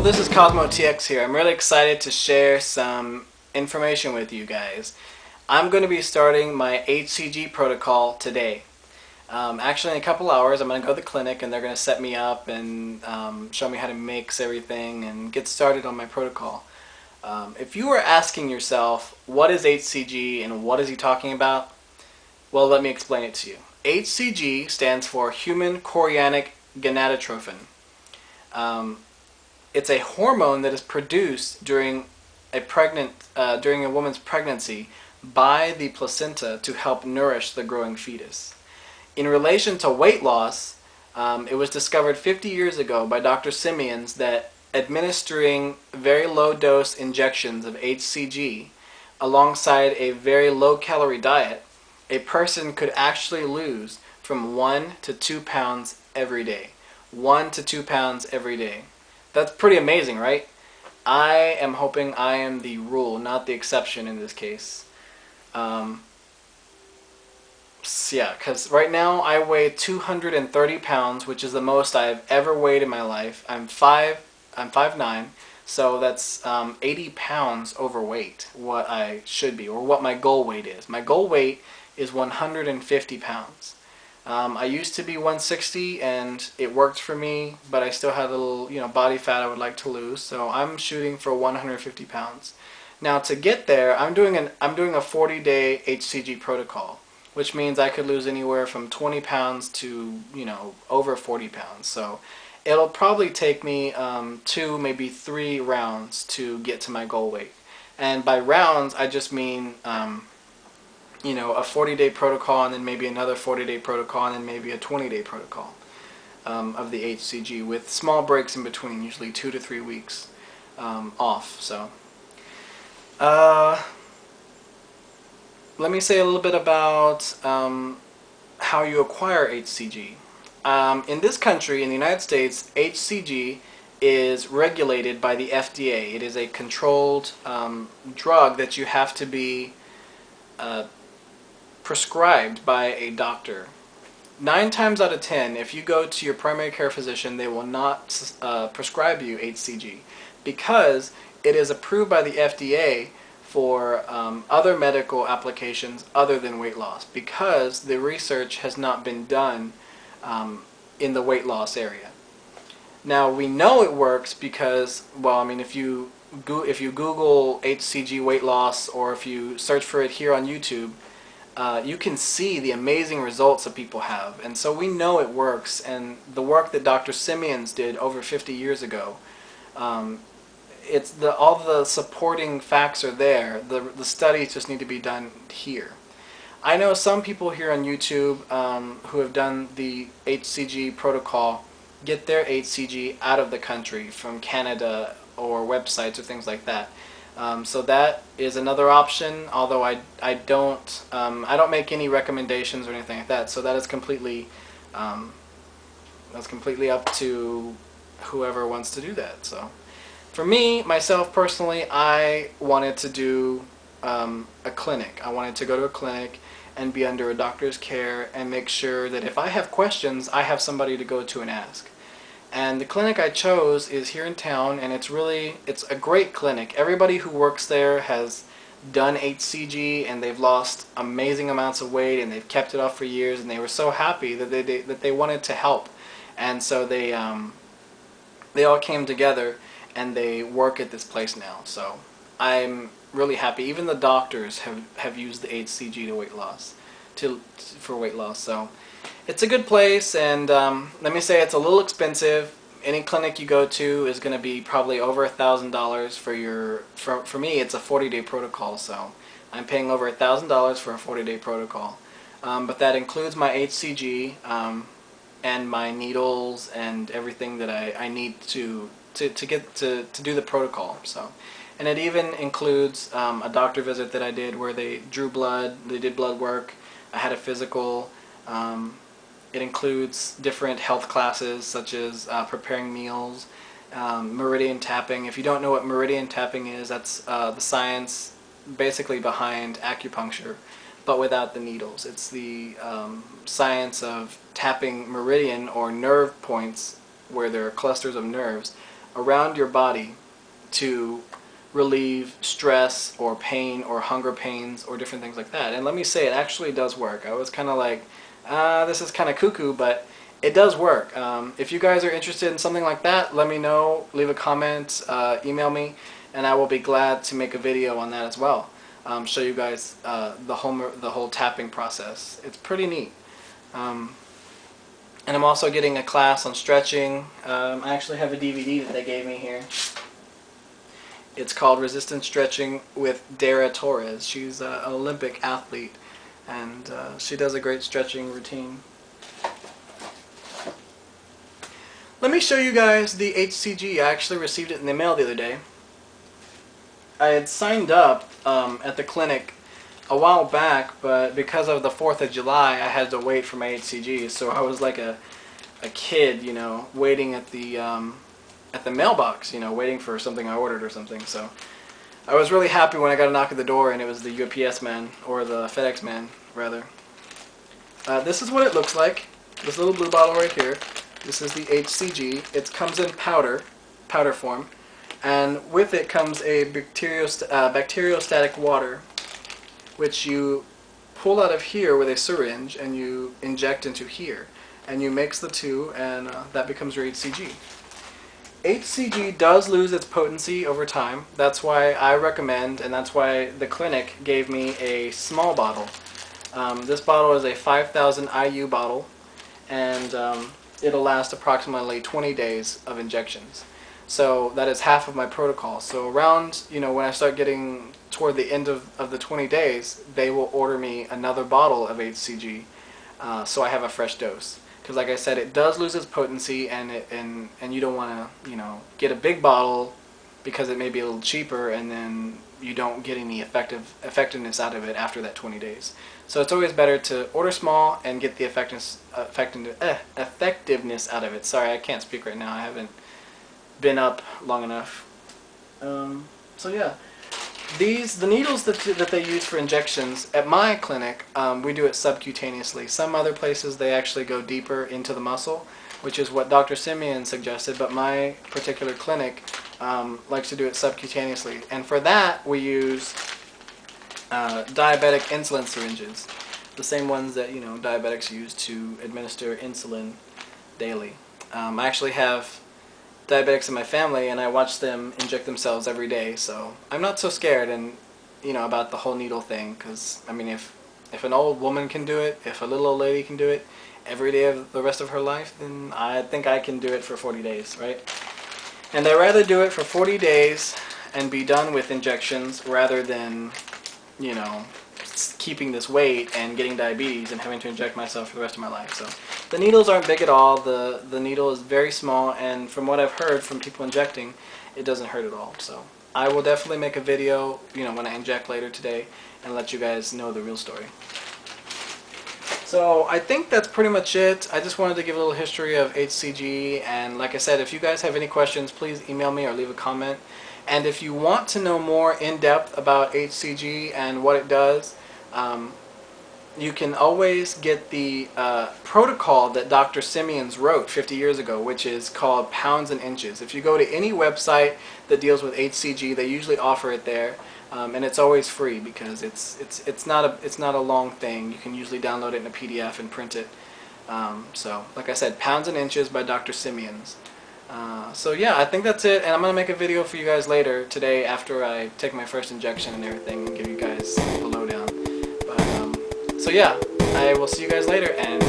this is Cosmo TX here. I'm really excited to share some information with you guys. I'm going to be starting my HCG protocol today. Actually, in a couple hours, I'm going to go to the clinic and they're going to set me up and show me how to mix everything and get started on my protocol. If you were asking yourself, what is HCG and what is he talking about? Well, let me explain it to you. HCG stands for human chorionic gonadotrophin. It's a hormone that is produced during a woman's pregnancy by the placenta to help nourish the growing fetus. In relation to weight loss, it was discovered 50 years ago by Dr. Simeons that administering very low dose injections of HCG alongside a very low calorie diet, a person could actually lose from 1 to 2 pounds every day. 1 to 2 pounds every day. That's pretty amazing, right? I am hoping I am the rule, not the exception in this case. Yeah, because right now I weigh 230 pounds, which is the most I've ever weighed in my life. I'm 5'9", so that's 80 pounds overweight, what I should be, or what my goal weight is. My goal weight is 150 pounds. I used to be 160 and it worked for me, but I still had a little, body fat I would like to lose, so I'm shooting for 150 pounds. Now to get there, I'm doing a 40-day HCG protocol, which means I could lose anywhere from 20 pounds to, over 40 pounds. So it'll probably take me 2, maybe 3 rounds to get to my goal weight. And by rounds, I just mean a 40-day protocol and then maybe another 40-day protocol and then maybe a 20-day protocol of the HCG with small breaks in between, usually 2 to 3 weeks off. So let me say a little bit about how you acquire HCG. In this country, in the United States, HCG is regulated by the FDA. It is a controlled drug that you have to be prescribed by a doctor. 9 times out of 10, if you go to your primary care physician, they will not prescribe you HCG because it is approved by the FDA for other medical applications other than weight loss, because the research has not been done in the weight loss area. Now we know it works because, well, I mean, if you Google HCG weight loss, or if you search for it here on YouTube, you can see the amazing results that people have, and so we know it works. And the work that Dr. Simeons did over 50 years ago, all the supporting facts are there. The studies just need to be done here. I know some people here on YouTube who have done the HCG protocol get their HCG out of the country from Canada or websites or things like that. So that is another option, although I don't make any recommendations or anything like that. So that is completely up to whoever wants to do that. So for me, myself personally, I wanted to do a clinic. I wanted to go to a clinic and be under a doctor's care and make sure that if I have questions, I have somebody to go to and ask. And the clinic I chose is here in town, and it's a great clinic. Everybody who works there has done HCG and they've lost amazing amounts of weight and they've kept it off for years, and they were so happy that they wanted to help. And so they all came together and they work at this place now. So I'm really happy. Even the doctors have used the HCG for weight loss. So it's a good place, and let me say it's a little expensive. Any clinic you go to is going to be probably over $1,000 for me. It's a 40-day protocol, so I'm paying over $1,000 for a 40-day protocol. But that includes my HCG and my needles and everything that I need to do the protocol. So, and it even includes a doctor visit that I did where they drew blood, they did blood work. I had a physical. It includes different health classes such as preparing meals, meridian tapping. If you don't know what meridian tapping is, that's the science basically behind acupuncture, but without the needles. It's the science of tapping meridian or nerve points where there are clusters of nerves around your body to relieve stress or pain or hunger pains or different things like that. And let me say, it actually does work. I was kind of like, this is kind of cuckoo, but it does work. If you guys are interested in something like that, let me know, leave a comment, email me, and I will be glad to make a video on that as well. Show you guys the whole tapping process. It's pretty neat. And I'm also getting a class on stretching. I actually have a DVD that they gave me here. It's called Resistance Stretching with Dara Torres. She's an Olympic athlete, and she does a great stretching routine. Let me show you guys the HCG. I actually received it in the mail the other day. I had signed up at the clinic a while back, but because of the 4th of July, I had to wait for my HCG. So I was like a kid, you know, waiting at the mailbox, you know, waiting for something I ordered or something. So I was really happy when I got a knock at the door and it was the UPS man, or the FedEx man, rather. This is what it looks like. This little blue bottle right here. This is the HCG. It comes in powder form, and with it comes a bacteriostatic water, which you pull out of here with a syringe and you inject into here, and you mix the two, and that becomes your HCG. HCG does lose its potency over time. That's why I recommend, and that's why the clinic gave me a small bottle. This bottle is a 5,000 IU bottle, and it'll last approximately 20 days of injections. So that is half of my protocol. So around, you know, when I start getting toward the end of the 20 days, they will order me another bottle of HCG, so I have a fresh dose. Because like I said, it does lose its potency, and you don't want to, you know, get a big bottle because it may be a little cheaper, and then you don't get any effectiveness out of it after that 20 days. So it's always better to order small and get the effectiveness out of it. Sorry, I can't speak right now. I haven't been up long enough. So yeah, the needles that they use for injections at my clinic, we do it subcutaneously. Some other places they actually go deeper into the muscle, which is what Dr. Simeon suggested, but my particular clinic likes to do it subcutaneously. And for that we use diabetic insulin syringes, the same ones that, you know, diabetics use to administer insulin daily. I actually have diabetics in my family, and I watch them inject themselves every day, so I'm not so scared, and you know, about the whole needle thing, because I mean, if an old woman can do it, if a little old lady can do it every day of the rest of her life, then I think I can do it for 40 days, right? And I'd rather do it for 40 days and be done with injections rather than, you know, keeping this weight and getting diabetes and having to inject myself for the rest of my life. So the needles aren't big at all. The needle is very small, and from what I've heard from people injecting, it doesn't hurt at all. So I will definitely make a video, you know, when I inject later today, and let you guys know the real story. So I think that's pretty much it. I just wanted to give a little history of HCG, and like I said, if you guys have any questions, please email me or leave a comment. And if you want to know more in depth about HCG and what it does, you can always get the protocol that Dr. Simeons wrote 50 years ago, which is called Pounds and Inches. If you go to any website that deals with HCG, they usually offer it there, and it's always free because it's not a long thing. You can usually download it in a PDF and print it. So, like I said, Pounds and Inches by Dr. Simeons. So yeah, I think that's it, and I'm going to make a video for you guys later today after I take my first injection and everything, and give you guys the lowdown. But, so yeah, I will see you guys later, and